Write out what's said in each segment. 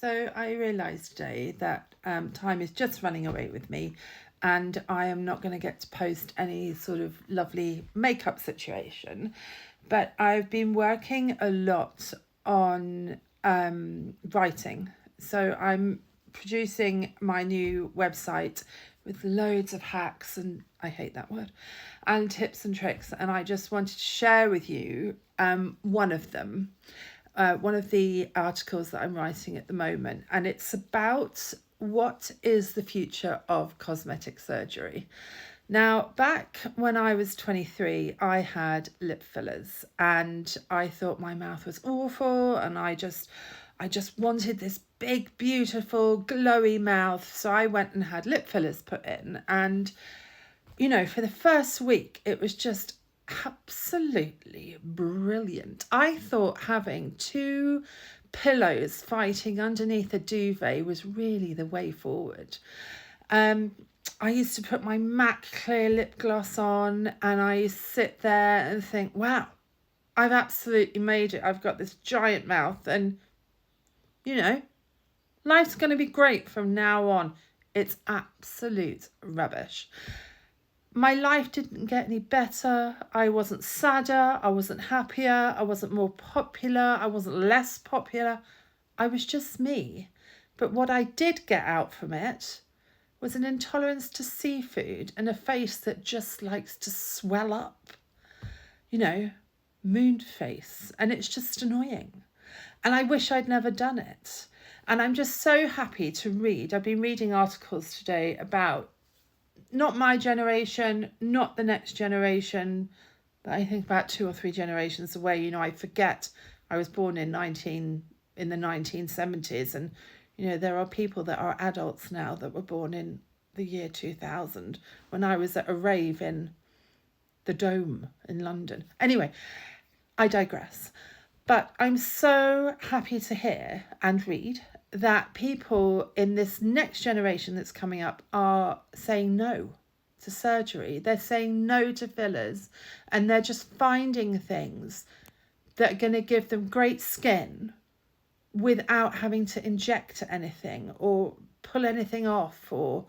So I realised today that time is just running away with me, and I am not going to get to post any sort of lovely makeup situation. But I've been working a lot on writing. So I'm producing my new website with loads of hacks, and I hate that word, and tips and tricks. And I just wanted to share with you one of them. One of the articles that I'm writing at the moment, and it's about what is the future of cosmetic surgery. Now, back when I was 23, I had lip fillers, and I thought my mouth was awful, and I just wanted this big, beautiful, glowy mouth. So I went and had lip fillers put in, and for the first week, it was just absolutely brilliant. I thought having two pillows fighting underneath a duvet was really the way forward. I used to put my MAC clear lip gloss on, and I used to sit there and think, wow, I've absolutely made it. I've got this giant mouth, and life's going to be great from now on. It's absolute rubbish. My life didn't get any better. I wasn't sadder. I wasn't happier. I wasn't more popular. I wasn't less popular. I was just me. But what I did get out from it was an intolerance to seafood and a face that just likes to swell up. Moon face. And it's just annoying. And I wish I'd never done it. And I'm just so happy to read. I've been reading articles today about not my generation, not the next generation, but I think about 2 or 3 generations away. I forget I was born in the 1970s, and there are people that are adults now that were born in the year 2000 when I was at a rave in the Dome in London. Anyway, I digress. But I'm so happy to hear and read that people in this next generation that's coming up are saying no to surgery. They're saying no to fillers, and they're just finding things that are going to give them great skin without having to inject anything or pull anything off or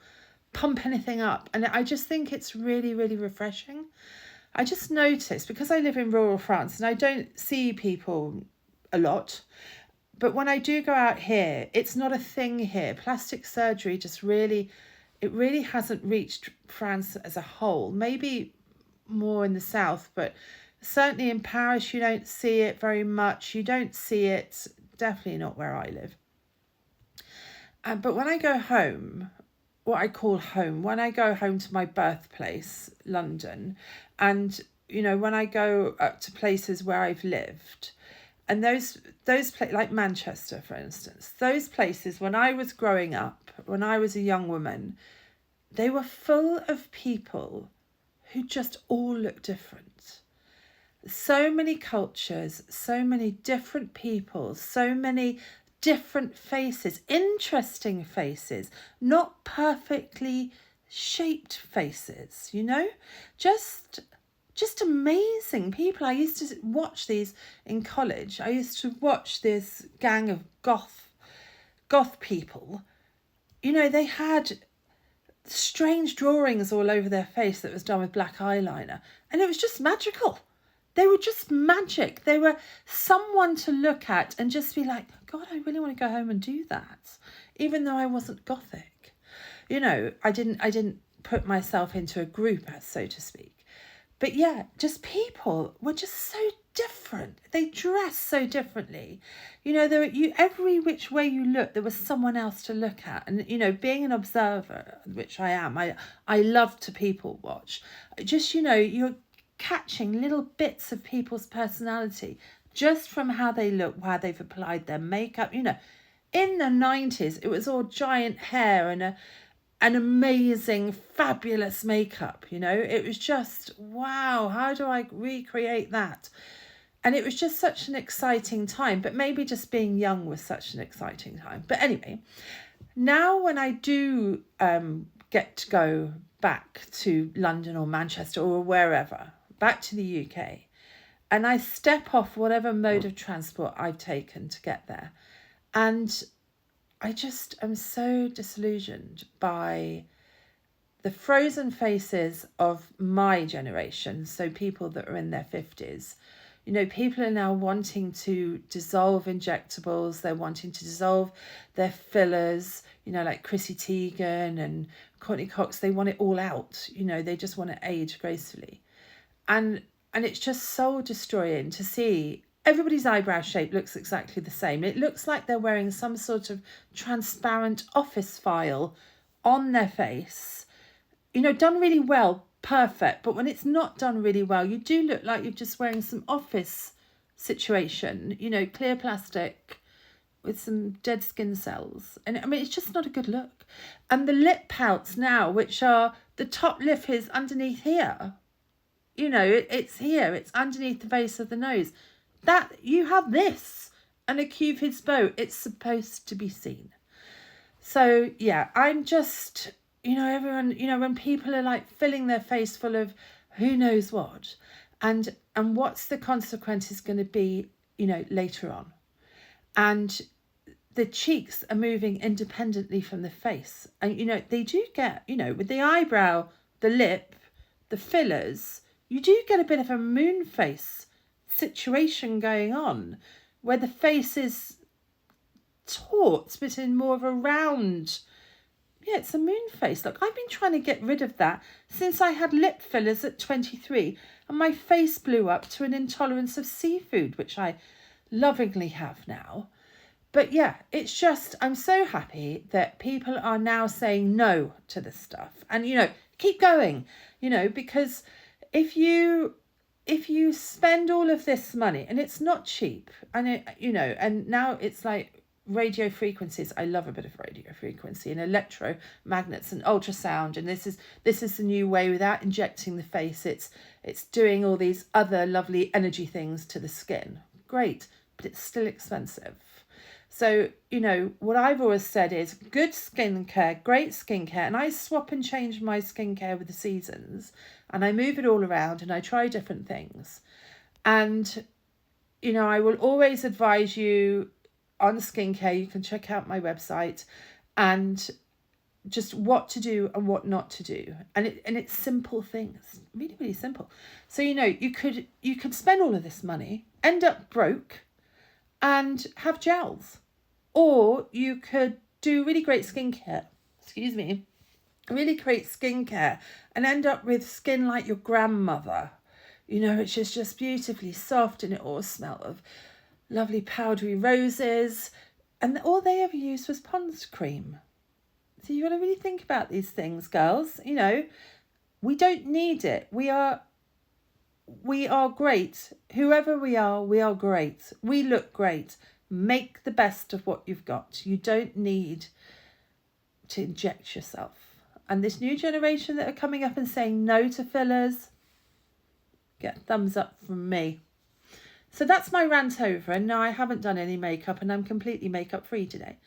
pump anything up. And I just think it's really, really refreshing. I just noticed, because I live in rural France and I don't see people a lot, but when I do go out here, it's not a thing here. Plastic surgery it really hasn't reached France as a whole. Maybe more in the south, but certainly in Paris, you don't see it very much. You don't see it, definitely not where I live. But when I go home, what I call home, when I go home to my birthplace, London, and, when I go up to places where I've lived, and those places, like Manchester, for instance, those places, when I was growing up, when I was a young woman, they were full of people who just all looked different. So many cultures, so many different people, so many different faces, interesting faces, not perfectly shaped faces, just amazing people. I used to watch these in college. I used to watch this gang of goth people. They had strange drawings all over their face that was done with black eyeliner, and it was just magical. They were just magic. They were someone to look at and just be like, God, I really want to go home and do that, even though I wasn't gothic. I didn't put myself into a group, so to speak. But yeah, just people were just so different. They dressed so differently. Every which way you look, there was someone else to look at. And, being an observer, which I am, I love to people watch. Just, you're catching little bits of people's personality just from how they look, how they've applied their makeup. In the 90s, it was all giant hair and an amazing, fabulous makeup. It was just, wow, how do I recreate that? And it was just such an exciting time. But maybe just being young was such an exciting time. But anyway, now when I do get to go back to London or Manchester or wherever, back to the UK, and I step off whatever mode of transport I've taken to get there, and I just am so disillusioned by the frozen faces of my generation, so people that are in their 50s. You know, people are now wanting to dissolve injectables. They're wanting to dissolve their fillers, you know, like Chrissy Teigen and Courtney Cox. They want it all out. You know, they just want to age gracefully. And it's just soul destroying to see everybody's eyebrow shape looks exactly the same. It looks like they're wearing some sort of transparent office file on their face, you know, done really well, perfect. But when it's not done really well, you do look like you're just wearing some office situation, you know, clear plastic with some dead skin cells. And I mean, it's just not a good look. And the lip pouts now, which are the top lip is underneath here. You know, it's here, it's underneath the base of the nose. That you have this and a Cupid's bow, it's supposed to be seen. So yeah, I'm just, you know, everyone, you know, when people are like filling their face full of who knows what, and what's the consequences going to be, you know, later on. And the cheeks are moving independently from the face. And, you know, they do get, you know, with the eyebrow, the lip, the fillers, you do get a bit of a moon face situation going on where the face is taut but in more of a round, yeah, it's a moon face. Look, I've been trying to get rid of that since I had lip fillers at 23 and my face blew up to an intolerance of seafood, which I lovingly have now. But yeah, it's just, I'm so happy that people are now saying no to this stuff. And, you know, keep going, you know, because if you spend all of this money, and it's not cheap, and it, you know, and now it's like radio frequencies. I love a bit of radio frequency and electromagnets and ultrasound, and this is the new way without injecting the face. It's doing all these other lovely energy things to the skin. Great, but it's still expensive. So, you know, what I've always said is good skincare, great skincare, and I swap and change my skincare with the seasons, and I move it all around and I try different things. And, you know, I will always advise you on skincare. You can check out my website and just what to do and what not to do. And it's simple things, really, really simple. So, you know, you could spend all of this money, end up broke, and have gels. Or you could do really great skincare, really great skincare and end up with skin like your grandmother, you know, which is just beautifully soft and it all smelled of lovely powdery roses. And all they ever used was Pond's cream. So you got to really think about these things, girls. You know, we don't need it. We are great. Whoever we are great. We look great. Make the best of what you've got. You don't need to inject yourself. And this new generation that are coming up and saying no to fillers, get a thumbs up from me. So that's my rant over. And no, I haven't done any makeup and I'm completely makeup free today.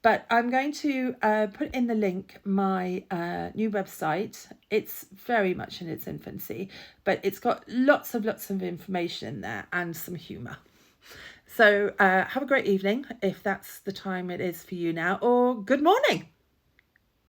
But I'm going to put in the link my new website. It's very much in its infancy, but it's got lots of information in there and some humour. So have a great evening, if that's the time it is for you now, or good morning.